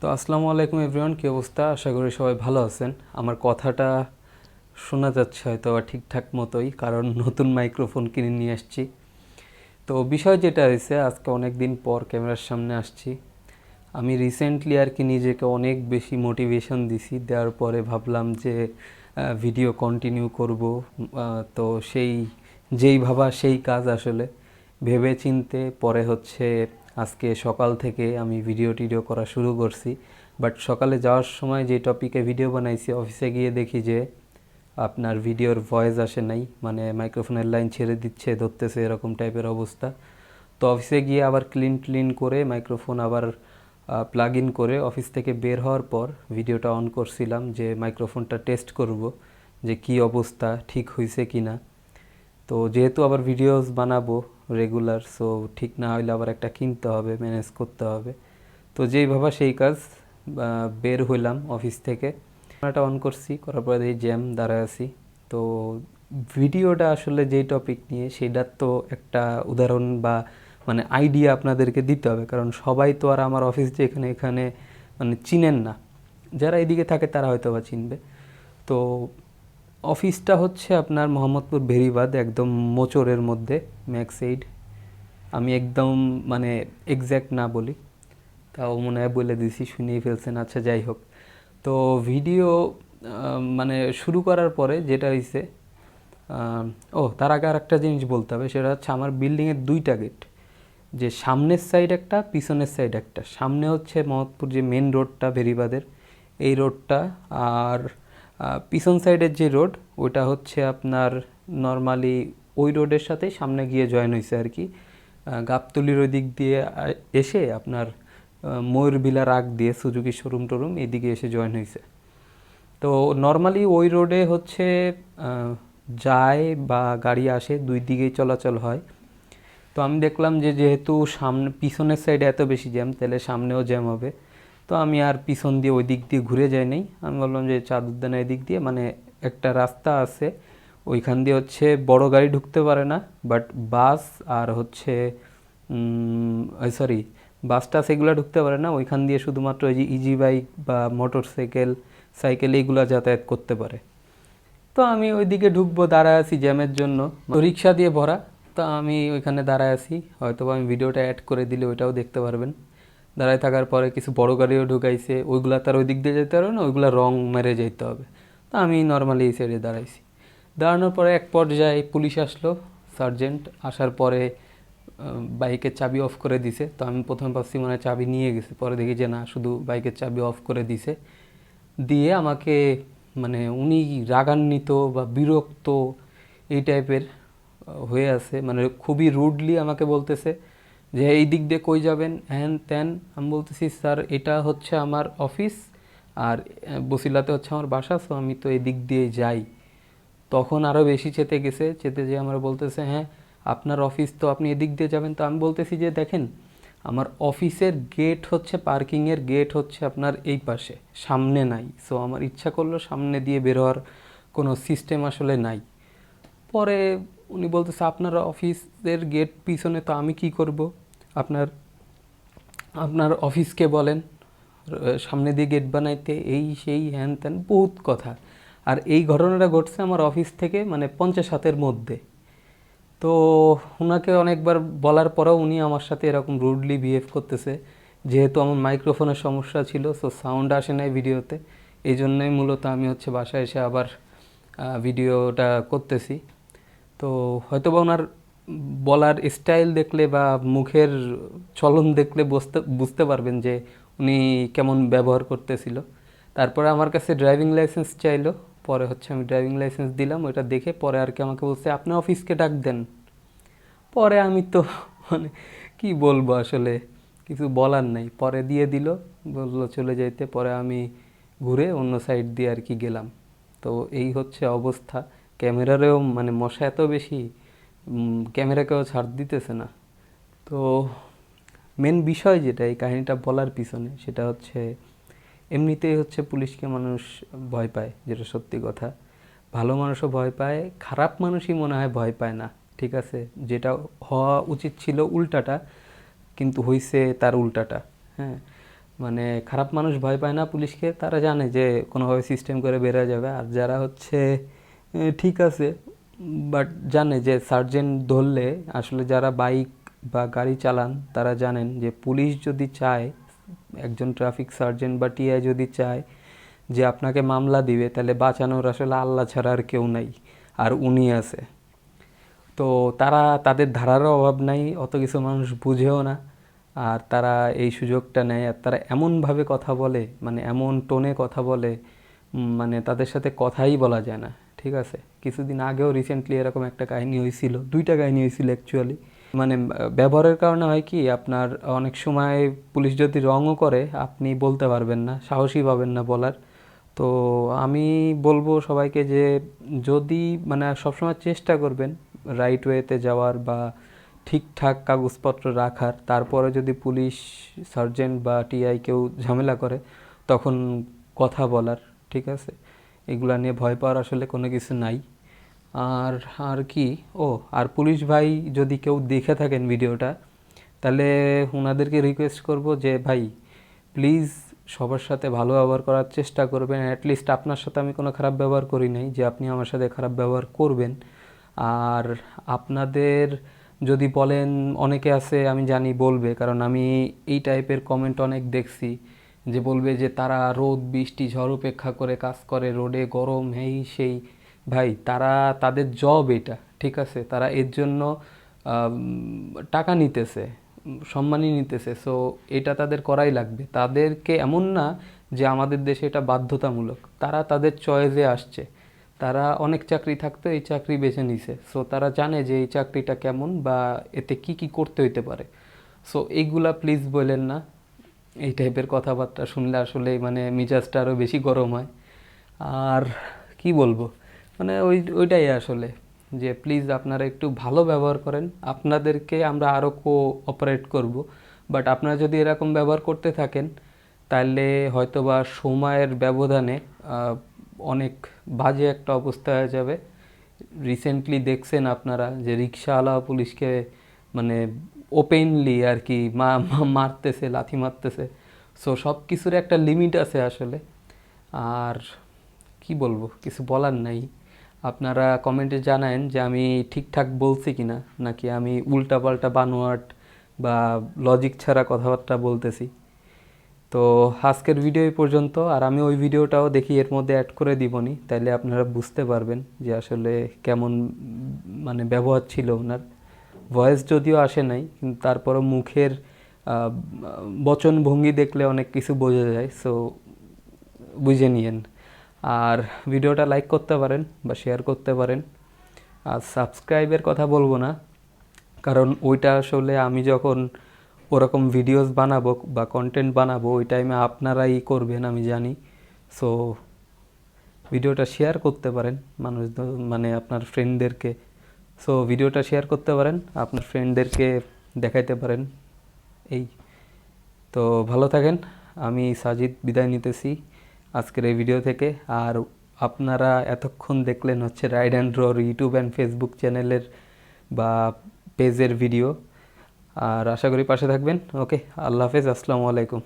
তো আসসালামু আলাইকুম এভরিওয়ান, কী অবস্থা? আশা করি সবাই ভালো আছেন। আমার কথাটা শোনা যাচ্ছে হয়তো বা ঠিকঠাক মতোই, কারণ নতুন মাইক্রোফোন কিনে নিয়ে আসছি। তো বিষয় যেটা হয়েছে, আজকে অনেক দিন পর ক্যামেরার সামনে আসছি। আমি রিসেন্টলি আর কি নিজেকে অনেক বেশি মোটিভেশন দিছি, দেওয়ার পরে ভাবলাম যে ভিডিও কন্টিনিউ করব। তো যেই ভাবা সেই কাজ আসলে ভেবে চিনতে পরে হচ্ছে আজকে সকাল থেকে আমি ভিডিও টিডিও করা শুরু করছি। বাট সকালে যাওয়ার সময় যে টপিকে ভিডিও বানাইছি, অফিসে গিয়ে দেখি যে আপনার ভিডিওর ভয়েস আসে নাই, মানে মাইক্রোফোনের লাইন ছেড়ে দিচ্ছে, ধরতেছে, এরকম টাইপের অবস্থা। তো অফিসে গিয়ে আবার ক্লিন করে মাইক্রোফোন আবার প্লাগ ইন করে অফিস থেকে বের হওয়ার পর ভিডিওটা অন করছিলাম যে মাইক্রোফোনটা টেস্ট করব যে কি অবস্থা, ঠিক হয়েছে কি না। তো যেহেতু আবার ভিডিওস বানাবো রেগুলার, সো ঠিক না হইলে আবার একটা কিনতে হবে, ম্যানেজ করতে হবে। তো যেই ভাবা সেই কাজ, বের হইলাম অফিস থেকে, ক্যামেরাটা অন করছি, করার পরে দেখি জ্যাম দাঁড়ায় আছি। তো ভিডিওটা আসলে যেই টপিক নিয়ে, সেটার তো একটা উদাহরণ বা মানে আইডিয়া আপনাদেরকে দিতে হবে, কারণ সবাই তো আর আমার অফিস যে এখানে এখানে মানে চিনেন না। যারা এদিকে থাকে তারা হয়তো বা চিনবে। তো অফিসটা হচ্ছে আপনার মোহাম্মদপুর ভেরিবাদ, একদম মোচরের মধ্যে, ম্যাক্সাইড। আমি একদম মানে এক্স্যাক্ট না বলি, তাও মনে হয় বলে দিছি, শুনিয়ে ফেলছেন। আচ্ছা, যাই হোক। তো ভিডিও মানে শুরু করার পরে যেটা হয়েছে, তার আগে আর একটা জিনিস বলতে হবে, সেটা হচ্ছে আমার বিল্ডিংয়ের দুইটা গেট, যে সামনের সাইড একটা, পিছনের সাইড একটা। সামনে হচ্ছে মোহাম্মদপুর যে মেন রোডটা ভেরিবাদের, এই রোডটা। আর পিছন সাইডের যে রোড, ওইটা হচ্ছে আপনার নর্মালি ওই রোডের সাথেই সামনে গিয়ে জয়েন হয়েছে আর কি। গাবতলির ওই দিক দিয়ে এসে আপনার ময়ূরবিলার আগ দিয়ে সুজুকি শোরুম টোরুম এদিকে এসে জয়েন হয়েছে। তো নর্মালি ওই রোডে হচ্ছে যায় বা গাড়ি আসে, দুই দিকেই চলাচল হয়। তো আমি দেখলাম যে যেহেতু সামনে পিছনের সাইডে এত বেশি জ্যাম, তাহলে সামনেও জ্যাম হবে। তো আমি আর পিছন দিয়ে ওই দিক দিয়ে ঘুরে যাই নাই। আমি বললাম যে চাঁদুদ্দানের দিক দিয়ে, মানে একটা রাস্তা আছে, ওইখান দিয়ে হচ্ছে বড় গাড়ি ঢুকতে পারে না, বাট বাস আর হচ্ছে সরি, বাসটা সেগুলো ঢুকতে পারে না। ওইখান দিয়ে শুধুমাত্র ওই যে ইজি বাইক বা মোটর সাইকেল, সাইকেল এইগুলো যাতায়াত করতে পারে। তো আমি ওইদিকে ঢুকবো, দাঁড়ায় আছি জ্যামের জন্য, তো রিক্সা দিয়ে ভরা। তো আমি ওইখানে দাঁড়ায় আছি, হয়তো আমি ভিডিওটা অ্যাড করে দিলে ওইটাও দেখতে পারবেন। দাঁড়ায় থাকার পরে কিছু বড় গাড়িও ঢুকাইছে, ওইগুলা তার ওই দিক দিয়ে যেতে পারবে না, ওইগুলা রং মেরে যেতে হবে। তো আমি নর্মালি এই সাইডে দাঁড়াইছি। দাঁড়ানোর পরে এক পর্যায়ে পুলিশ আসলো, সার্জেন্ট আসার পরে বাইকের চাবি অফ করে দিছে। তো আমি প্রথমে ভাবছি মানে চাবি নিয়ে গেছে, পরে দেখি যে না, শুধু বাইকের চাবি অফ করে দিছে। দিয়ে আমাকে মানে উনি রাগান্বিত বা বিরক্ত এই টাইপের হয়ে আছে, মানে খুবই রুডলি আমাকে বলতেছে যে এই দিক দিয়ে কই যাবেন, হ্যান ত্যান। আমি বলতেছি স্যার, এটা হচ্ছে আমার অফিস, আর বসিলাতে হচ্ছে আমার বাসা, সো আমি তো এই দিক দিয়ে যাই। তখন আরও বেশি চেতে গেছে, চেতে যেয়ে আমার বলতেছে হ্যাঁ, আপনার অফিস তো, আপনি এদিক দিয়ে যাবেন। তো আমি বলতেছি যে দেখেন, আমার অফিসের গেট হচ্ছে, পার্কিংয়ের গেট হচ্ছে আপনার এই পাশে, সামনে নাই। সো আমার ইচ্ছা করলো সামনে দিয়ে বের হওয়ার কোনো সিস্টেম আসলে নাই। পরে উনি বলতেছে আপনার অফিসের গেট পিছনে, তো আমি কি করব? আপনার আপনার অফিসকে বলেন সামনে দিয়ে গেট বানাইতে, এই সেই হ্যান ত্যান বহুত কথা। আর এই ঘটনাটা ঘটছে আমার অফিস থেকে মানে 50 হাতের মধ্যে। তো ওনাকে অনেকবার বলার পরেও উনি আমার সাথে এরকম রুডলি বিহেভ করতেছে। যেহেতু আমার মাইক্রোফোনের সমস্যা ছিল, সো সাউন্ড আসে নাই ভিডিওতে, এই জন্যই মূলত আমি হচ্ছে বাসায় এসে আবার ভিডিওটা করতেছি। তো হয়তো বা ওনার বলার স্টাইল দেখলে বা মুখের চলন দেখলে বুঝতে বুঝতে পারবেন যে উনি কেমন ব্যবহার করতেছিল। তারপরে আমার কাছে ড্রাইভিং লাইসেন্স চাইলো, পরে হচ্ছে আমি ড্রাইভিং লাইসেন্স দিলাম। ওইটা দেখে পরে আর কি আমাকে বলছে আপনি অফিসকে ডাক দেন। পরে আমি তো মানে কি বলবো আসলে, কিছু বলার নাই, পরে দিয়ে দিল, বললো চলে যাইতে। পরে আমি ঘুরে অন্য সাইড দিয়ে আর কি গেলাম। তো এই হচ্ছে অবস্থা। ক্যামেরারেও মানে মশা এত বেশি, ক্যামেরাকেও ছাড় দিতেছে না। তো মেন বিষয় যেটা এই কাহিনীটা বলার পিছনে, সেটা হচ্ছে এমনিতেই হচ্ছে পুলিশকে মানুষ ভয় পায়, যেটা সত্যি কথা। ভালো মানুষও ভয় পায়, খারাপ মানুষই মনে হয় ভয় পায় না। ঠিক আছে, যেটা হওয়া উচিত ছিল উল্টাটা, কিন্তু হইছে তার উল্টাটা। হ্যাঁ, মানে খারাপ মানুষ ভয় পায় না পুলিশকে, তারা জানে যে কোনোভাবে সিস্টেম করে বেরোয় যাবে। আর যারা হচ্ছে ঠিক আছে বাট জানে যে সার্জেন্ট ধরলে, আসলে যারা বাইক বা গাড়ি চালান তারা জানেন যে পুলিশ যদি চায়, একজন ট্রাফিক সার্জেন্ট বা টিআই যদি চায় যে আপনাকে মামলা দিবে, তাহলে বাঁচানোর আসলে আল্লাহ ছাড়া আর কেউ নাই, আর উনি আছে। তো তারা, তাদের ধারারও অভাব নাই, অত কিছু মানুষ বুঝেও না, আর তারা এই সুযোগটা নেয়। আর তারা এমনভাবে কথা বলে, মানে এমন টোনে কথা বলে, মানে তাদের সাথে কথাই বলা যায় না। ঠিক আছে, কিছুদিন আগেও রিসেন্টলি এরকম একটা কাহিনী হয়েছিল, দুইটা কাহিনী হয়েছিল অ্যাকচুয়ালি। মানে ব্যবহারের কারণে হয় কি, আপনার অনেক সময় পুলিশ যদি রঙও করে আপনি বলতে পারবেন না, সাহসী পাবেন না বলার। তো আমি বলবো সবাইকে যে যদি মানে সবসময় চেষ্টা করবেন রাইট ওয়েতে যাওয়ার বা ঠিকঠাক কাগজপত্র রাখার, তারপরে যদি পুলিশ সার্জেন্ট বা টিআই কেউ ঝামেলা করে তখন কথা বলার। ঠিক আছে, এগুলা নিয়ে ভয় পাওয়ার আসলে কোনো কিছু নাই। আর আর কি, ও আর পুলিশ ভাই যদি কেউ দেখে থাকেন ভিডিওটা, তাহলে ওনাদেরকে রিকোয়েস্ট করব যে ভাই প্লিজ সবার সাথে ভালো ব্যবহার করার চেষ্টা করবেন। অ্যাটলিস্ট আপনার সাথে আমি কোনো খারাপ ব্যবহার করি নাই যে আপনি আমার সাথে খারাপ ব্যবহার করবেন। আর আপনাদের যদি বলেন, অনেকে আছে আমি জানি বলবে, কারণ আমি এই টাইপের কমেন্ট অনেক দেখছি, যে বলবে যে তারা রোদ বৃষ্টি ঝড় উপেক্ষা করে কাজ করে, রোডে গরম এই সেই। ভাই তারা, তাদের জব এটা, ঠিক আছে, তারা এর জন্য টাকা নিতেছে, সম্মানই নিতেছে, সো এটা তাদের করাই লাগবে। তাদেরকে এমন না যে আমাদের দেশে এটা বাধ্যতামূলক, তারা তাদের চয়েসে আসছে। তারা অনেক চাকরি থাকতো, এই চাকরি বেছে নিছে, সো তারা জানে যে এই চাকরিটা কেমন বা এতে কি কি করতে হইতে পারে। সো এইগুলা প্লিজ বলেন না, এই টাইপের কথাবার্তা শুনলে আসলে মানে মিজাজটা আরও বেশি গরম হয়। আর কি বলবো, মানে ওইটাই আসলে, যে প্লিজ আপনারা একটু ভালো ব্যবহার করেন, আপনাদেরকে আমরা আরও কোঅপারেট করব। বাট আপনারা যদি এরকম ব্যবহার করতে থাকেন, তাহলে হয়তোবা সময়ের ব্যবধানে অনেক বাজে একটা অবস্থা হয়ে যাবে। রিসেন্টলি দেখছেন আপনারা যে রিক্সাওয়ালা পুলিশকে মানে ওপেনলি আর কি মারতেছে, লাথি মারতেছে। সো সব কিছুর একটা লিমিট আছে আসলে। আর কি বলবো, কিছু বলার নাই। আপনারা কমেন্টে জানান যে আমি ঠিকঠাক বলছি কিনা, নাকি আমি উল্টাপাল্টা বানোয়াট বা লজিক ছাড়া কথাবার্তা বলতেছি। তো আজকের ভিডিও এই পর্যন্ত, আর আমি ওই ভিডিওটাও দেখি এর মধ্যে অ্যাড করে দিবনি, তাইলে আপনারা বুঝতে পারবেন যে আসলে কেমন মানে ব্যবহার ছিল ওনার। ভয়েস যদিও আসে নাই, কিন্তু তারপরও মুখের বচনভঙ্গি দেখলে অনেক কিছু বোঝা যায়, সো বুঝে নিয়েন। আর ভিডিওটা লাইক করতে পারেন বা শেয়ার করতে পারেন। আর সাবস্ক্রাইবের কথা বলবো না, কারণ ওইটা আসলে আমি যখন ওরকম ভিডিওস বানাবো বা কন্টেন্ট বানাবো, ওই টাইমে আপনারাই করবেন আমি জানি। সো ভিডিওটা শেয়ার করতে পারেন মানুষ, মানে আপনার ফ্রেন্ডদেরকে। সো ভিডিওটা শেয়ার করতে পারেন, আপনার ফ্রেন্ডদেরকে দেখাইতে পারেন। এই তো, ভালো থাকেন। আমি সাজিদ বিদায় নিতেছি আজকের এই ভিডিও থেকে। আর আপনারা এতক্ষণ দেখলেন হচ্ছে রাইড অ্যান্ড ড্রর ইউটিউব অ্যান্ড ফেসবুক চ্যানেলের বা পেজের ভিডিও। আর আশা করি পাশে থাকবেন। ওকে, আল্লাহ হাফেজ, আসসালামু আলাইকুম।